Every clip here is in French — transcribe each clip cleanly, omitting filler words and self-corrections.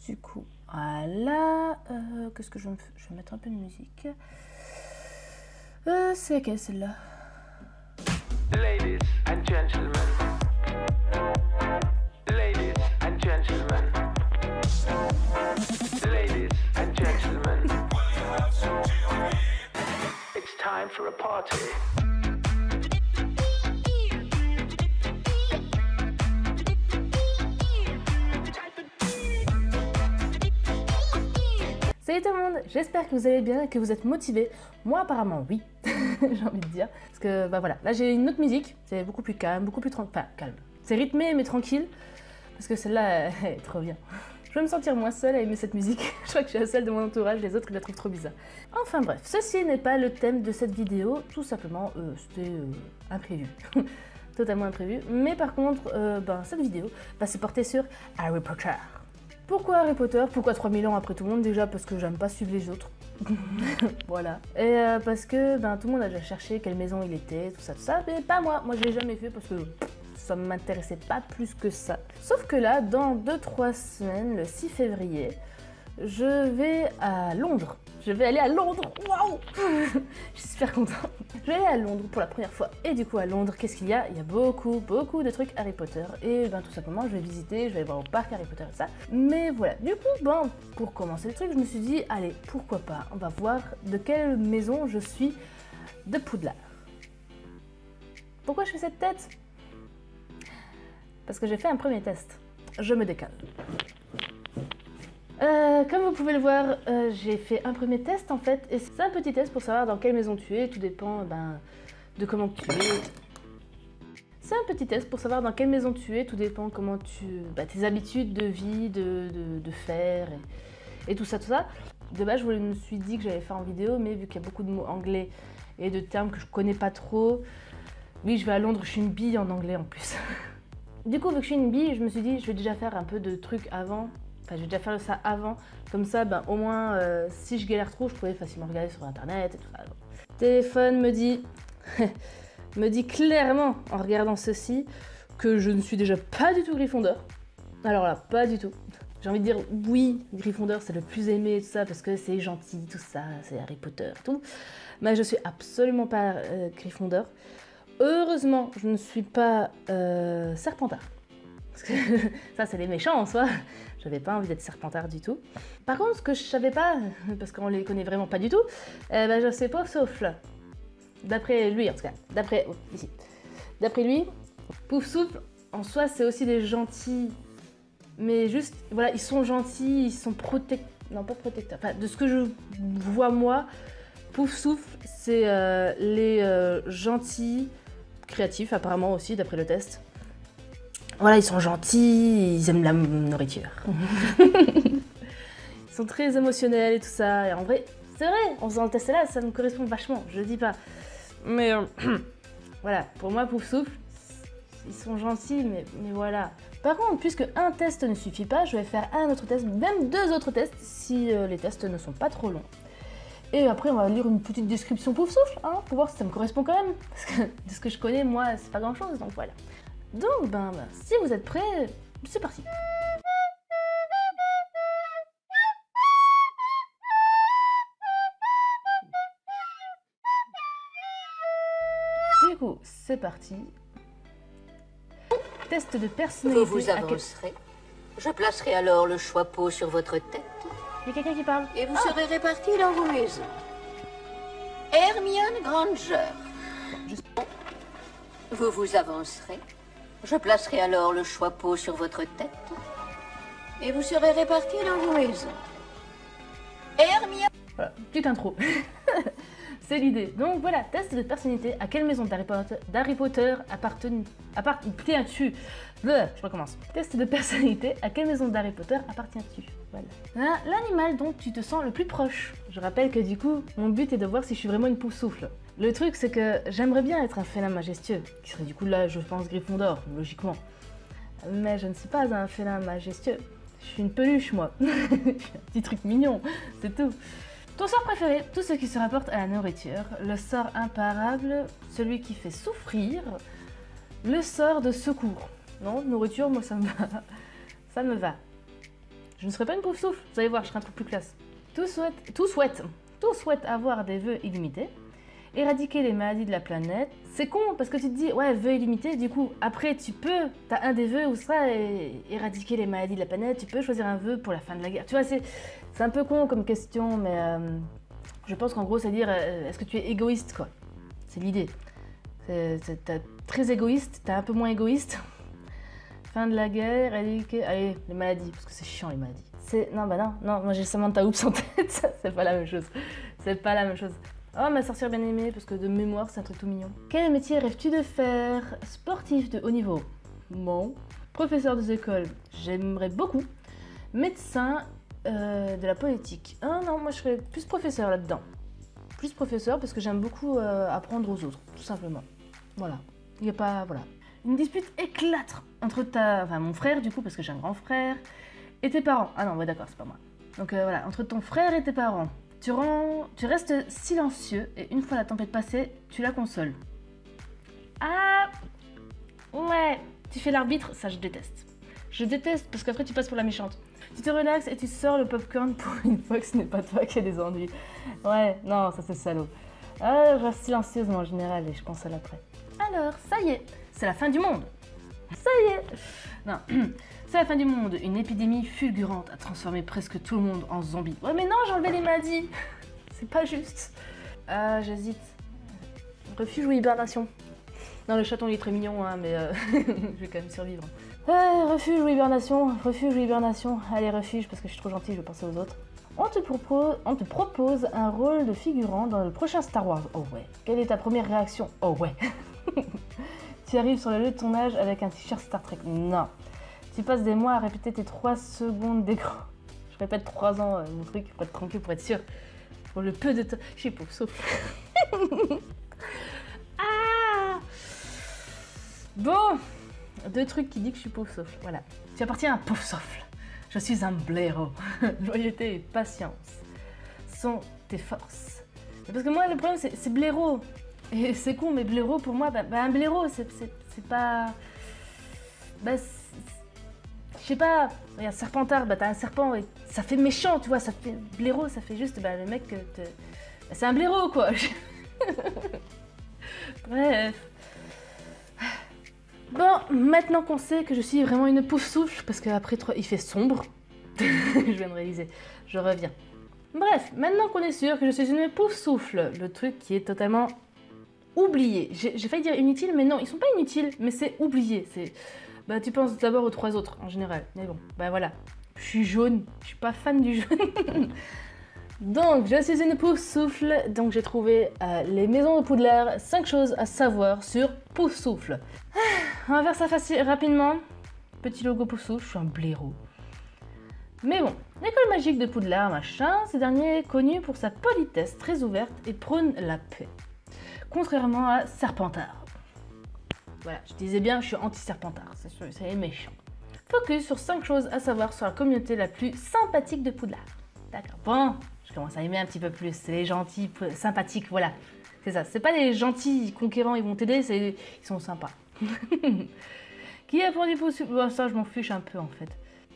Du coup, voilà. Qu'est-ce que je vais je vais mettre un peu de musique. C'est laquelle celle-là? Ladies and gentlemen. Ladies and gentlemen. Ladies and gentlemen. It's time for a party. Salut tout le monde, j'espère que vous allez bien et que vous êtes motivés. Moi apparemment oui, j'ai envie de dire. Parce que bah voilà, là j'ai une autre musique, c'est beaucoup plus calme, beaucoup plus tranquille. Enfin calme, c'est rythmé mais tranquille. Parce que celle-là, elle est trop bien. Je vais me sentir moins seule à aimer cette musique. Je crois que je suis la seule de mon entourage, les autres ils la trouvent trop bizarre. Enfin bref, ceci n'est pas le thème de cette vidéo, tout simplement c'était imprévu. Totalement imprévu. Mais par contre, cette vidéo va se porter sur Harry Potter. Pourquoi Harry Potter? Pourquoi 3000 ans après tout le monde? Déjà parce que j'aime pas suivre les autres. Voilà. Et parce que tout le monde a déjà cherché quelle maison il était, tout ça, mais pas moi. Moi je l'ai jamais fait parce que ça ne m'intéressait pas plus que ça. Sauf que là, dans 2-3 semaines, le 6 février, je vais à Londres. Je vais aller à Londres. Waouh! Je suis super contente. Je vais aller à Londres pour la première fois. Et du coup, à Londres, qu'est-ce qu'il y a? Il y a beaucoup de trucs Harry Potter. Et tout simplement, je vais visiter, je vais aller voir au parc Harry Potter et ça. Mais voilà. Du coup, pour commencer le truc, je me suis dit, allez, pourquoi pas? On va voir de quelle maison je suis de Poudlard. Pourquoi je fais cette tête? Parce que j'ai fait un premier test. Je me décale. Comme vous pouvez le voir, j'ai fait un premier test en fait, et c'est un petit test pour savoir dans quelle maison tu es, tout dépend de comment tu es. C'est un petit test pour savoir dans quelle maison tu es, tout dépend comment tes habitudes de vie, de faire, et tout ça. De base, je me suis dit que j'allais faire en vidéo, mais vu qu'il y a beaucoup de mots anglais et de termes que je connais pas trop, oui, je vais à Londres, je suis une bille en anglais en plus. Du coup, vu que je suis une bille, je me suis dit, je vais déjà faire un peu de trucs avant. Enfin, je vais déjà faire ça avant, comme ça, au moins, si je galère trop, je pourrais facilement regarder sur internet et tout ça. Le téléphone me dit clairement, en regardant ceci, que je ne suis déjà pas du tout Gryffondor. Alors là, pas du tout. J'ai envie de dire, oui, Gryffondor, c'est le plus aimé et tout ça, parce que c'est gentil, tout ça, c'est Harry Potter et tout. Mais je suis absolument pas Gryffondor. Heureusement, je ne suis pas Serpentard. Parce que ça, c'est les méchants en soi. J'avais pas envie d'être Serpentard du tout. Par contre, ce que je savais pas, parce qu'on les connaît vraiment pas du tout, je sais pas Poufsouffle. D'après lui, en tout cas. D'après lui, Poufsouffle, en soi, c'est aussi des gentils. Mais juste, voilà, ils sont gentils, ils sont protecteurs. Non, pas protecteurs. Enfin, de ce que je vois moi, Poufsouffle, c'est les gentils, créatifs apparemment aussi, d'après le test. Voilà, ils sont gentils, ils aiment la nourriture. Ils sont très émotionnels et tout ça. Et en vrai, c'est vrai, en faisant le test là, ça me correspond vachement, je le dis pas. Mais voilà, pour moi, Poufsouffle, ils sont gentils, mais voilà. Par contre, puisque un test ne suffit pas, je vais faire un autre test, même 2 autres tests, si les tests ne sont pas trop longs. Et après, on va lire une petite description Poufsouffle, pour voir si ça me correspond quand même. Parce que de ce que je connais, moi, c'est pas grand chose, donc voilà. Donc, si vous êtes prêts, c'est parti. Du coup, c'est parti. Test de personnalité. Vous avancerez. Je placerai alors le choix-peau sur votre tête. Il y a quelqu'un qui parle. Et vous serez répartis dans vos maisons. Hermione Granger. Vous avancerez. Je placerai alors le choix-peau sur votre tête. Et vous serez répartis dans vos maisons. Hermione. Voilà, petite intro. C'est l'idée. Donc voilà, test de personnalité. À quelle maison d'Harry Potter appartiens-tu? Je recommence. Test de personnalité. À quelle maison d'Harry Potter appartiens-tu? Voilà. L'animal dont tu te sens le plus proche. Je rappelle que du coup, mon but est de voir si je suis vraiment une Poufsouffle. Le truc, c'est que j'aimerais bien être un félin majestueux, qui serait du coup là, je pense, Gryffondor, logiquement. Mais je ne suis pas un félin majestueux. Je suis une peluche, moi. Je suis un petit truc mignon, c'est tout. Ton sort préféré, tout ce qui se rapporte à la nourriture. Le sort imparable, celui qui fait souffrir. Le sort de secours. Non, nourriture, moi ça me va. Ça me va. Je ne serai pas une pauvre souffle, vous allez voir, je serai un truc plus classe. Tous souhaitent avoir des vœux illimités, éradiquer les maladies de la planète. C'est con parce que tu te dis, ouais, vœux illimités, du coup, après t'as un des vœux où ça, éradiquer les maladies de la planète, tu peux choisir un vœu pour la fin de la guerre. Tu vois, c'est un peu con comme question, mais je pense qu'en gros, c'est dire, est-ce que tu es égoïste, quoi. C'est l'idée. T'es très égoïste, t'es un peu moins égoïste. Fin de la guerre, éradiquer... Allez, les maladies, parce que c'est chiant les maladies. Non, moi j'ai Samantha Oops en tête, c'est pas la même chose. C'est pas la même chose. Oh, ma sorcière bien aimée, parce que de mémoire, c'est un truc tout mignon. Quel métier rêves-tu de faire? Sportif de haut niveau? Non. Professeur des écoles? J'aimerais beaucoup. Médecin, de la politique? Ah non, moi je serais plus professeur là-dedans. Plus professeur parce que j'aime beaucoup apprendre aux autres, tout simplement. Voilà. Il n'y a pas... Voilà. Une dispute éclate entre mon frère, du coup, parce que j'ai un grand frère, et tes parents. Ah non, ouais, d'accord, c'est pas moi. Donc voilà, entre ton frère et tes parents. Tu restes silencieux et une fois la tempête passée, tu la consoles. Ah ouais, tu fais l'arbitre, ça je déteste. Je déteste parce qu'après tu passes pour la méchante. Tu te relaxes et tu sors le popcorn pour une fois que ce n'est pas toi qui as des ennuis. Ouais, non, ça c'est salaud. Je reste silencieuse moi en général et je pense à l'après. Alors, ça y est, c'est la fin du monde. Ça y est. Non, c'est la fin du monde. Une épidémie fulgurante a transformé presque tout le monde en zombie. Ouais mais non, j'ai enlevé les maladies. C'est pas juste. J'hésite. Refuge ou hibernation? Non, le chaton il est très mignon, hein, mais je vais quand même survivre. Refuge ou hibernation? Refuge ou hibernation? Allez, refuge, parce que je suis trop gentille, je vais penser aux autres. On te propose un rôle de figurant dans le prochain Star Wars. Oh ouais. Quelle est ta première réaction? Oh ouais. Tu arrives sur le lieu de tournage avec un t-shirt Star Trek. Non. Tu passes des mois à répéter tes 3 secondes d'écran. Je répète 3 ans mon truc pour être tranquille, pour être sûr. Pour le peu de temps. Je suis pauvre souffle. Ah bon, 2 trucs qui disent que je suis pauvre souffle. Voilà. Tu appartiens à un pauvre souffle. Je suis un blaireau. Loyauté et patience sont tes forces. Parce que moi, le problème, c'est blaireau. Et c'est con, mais blaireau, pour moi, un blaireau, c'est pas... je sais pas, regarde, serpentard, t'as un serpent, et ça fait méchant, tu vois, ça fait... Blaireau, ça fait juste, le mec, c'est un blaireau, quoi. Bref. Bon, maintenant qu'on sait que je suis vraiment une pauvre souffle, parce qu'après 3, il fait sombre, je viens de réaliser, je reviens. Bref, maintenant qu'on est sûr que je suis une pauvre souffle, le truc qui est totalement oublié. J'ai failli dire inutile, mais non, ils sont pas inutiles, mais c'est oublié. Tu penses d'abord aux 3 autres, en général. Mais bon, voilà. Je suis jaune, je suis pas fan du jaune. Donc, je suis une pauvre souffle, donc j'ai trouvé les maisons de Poudlard, 5 choses à savoir sur pauvre souffle. On va faire ça facile, rapidement. Petit logo pauvre souffle, je suis un blaireau. Mais bon, l'école magique de Poudlard, machin, ce dernier est connu pour sa politesse très ouverte et prône la paix. Contrairement à Serpentard. Voilà, je disais bien, je suis anti-Serpentard, c'est méchant. Focus sur 5 choses à savoir sur la communauté la plus sympathique de Poudlard. D'accord, bon, je commence à aimer un petit peu plus, c'est les gentils sympathiques, voilà. C'est ça, c'est pas les gentils conquérants, ils vont t'aider, ils sont sympas. Qui a fourni Poufsouffle? Ça, je m'en fiche un peu en fait.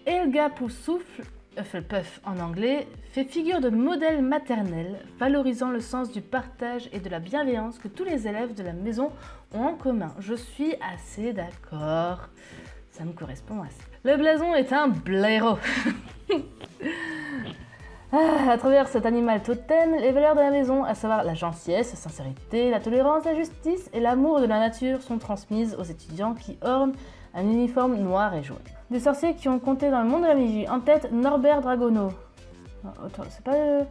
Helga Poufsouffle, Hufflepuff en anglais, fait figure de modèle maternel, valorisant le sens du partage et de la bienveillance que tous les élèves de la maison ont en commun. Je suis assez d'accord. Ça me correspond assez. Le blason est un blaireau. À travers cet animal totem, les valeurs de la maison, à savoir la gentillesse, la sincérité, la tolérance, la justice et l'amour de la nature sont transmises aux étudiants qui ornent un uniforme noir et jaune. Des sorciers qui ont compté dans le monde de la magie. En tête, Norbert Dragono. Attends, c'est pas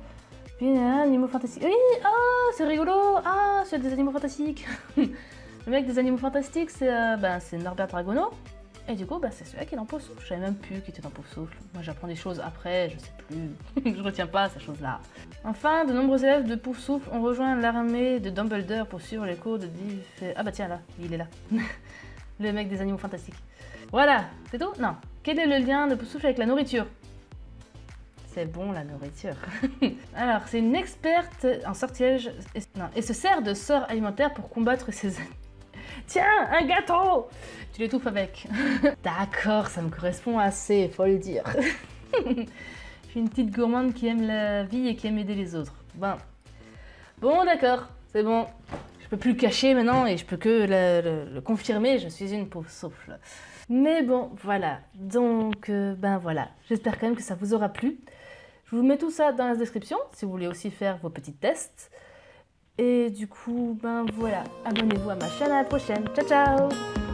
animaux fantastiques. Oui, c'est rigolo. Ah, c'est des animaux fantastiques. Le mec des animaux fantastiques, c'est Norbert Dragono. Et du coup, c'est celui-là qui est dans Poufsouffle. Je savais même plus qu'il était dans Poufsouffle. Moi, j'apprends des choses après, je sais plus. Je retiens pas ces choses-là. Enfin, de nombreux élèves de Poufsouffle ont rejoint l'armée de Dumbledore pour suivre les cours de Ah bah tiens, là, il est là. Le mec des animaux fantastiques. Voilà, c'est tout? Non. Quel est le lien de Poufsouffle avec la nourriture? C'est bon, la nourriture. Alors, c'est une experte en sortilège et se sert de sorts alimentaires pour combattre ses ennemis. Tiens, un gâteau! Tu l'étouffes avec. D'accord, ça me correspond assez, faut le dire. Je suis une petite gourmande qui aime la vie et qui aime aider les autres. Ben, bon d'accord, c'est bon. Je peux plus le cacher maintenant et je peux que le confirmer, je suis une pauvre souffle. Mais bon, voilà. Donc, ben voilà. J'espère quand même que ça vous aura plu. Je vous mets tout ça dans la description si vous voulez aussi faire vos petits tests. Et du coup, ben voilà. Abonnez-vous à ma chaîne, à la prochaine. Ciao, ciao!